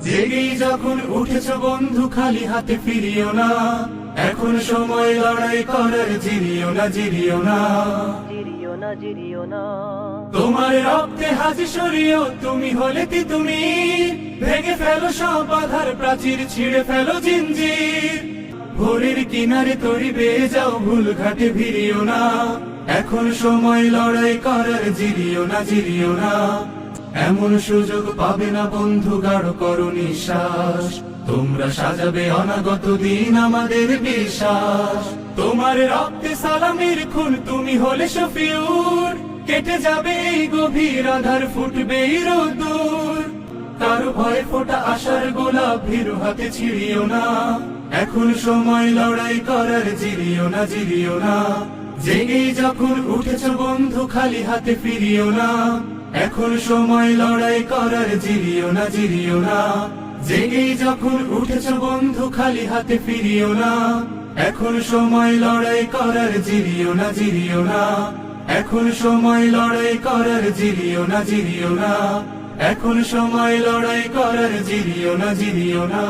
জেগেই যখন উঠেছ বন্ধু খালি হাতে ফিরিও না, এখন সময় লড়াই করার, জিরিও না জিরিও না, জিরিও না জিরিও না। তোমার রক্তে হাজি সরিও, তুমি হলে তুমি ভেঙে ফেলো সব বাধার প্রাচীর, ছিঁড়ে ফেলো জিঞ্জির। ভোরের কিনারে তরি বেয়ে যাও, ভুল ঘাটে ভিড়িও না, এখন সময় লড়াই করার, জিরিও না জিরিও না। এমন সুযোগ পাবে না বন্ধু, গাঢ় করো নিঃশ্বাস, তোমরা সাজাবে অনাগত দিন আমাদের বিশ্বাস। তোমার রক্তে সালামের খুন, তুমি হলে শফিউর, কেটে যাবে এই গভীর আধার, ফুটবে এই রোদ্দুর। কারো ভয়ে ফোটা আশার গোলাপ ভীরু হাতে ছিড়িও না, এখন সময় লড়াই করার, জিরিও না জিরিও না। জেগেই যখন উঠেছ বন্ধু খালি হাতে ফিরিও না, এখন সময় লড়াই করার, জিরিও না জিরিও না। জেগেই যখন উঠেছ বন্ধু খালি হাতে ফিরিও না, এখন সময় লড়াই করার, জিরিও না জিরিও না। এখন সময় লড়াই করার, জিরিও না জিরিও না। এখন সময় লড়াই করার, জিরিও না জিরিও না।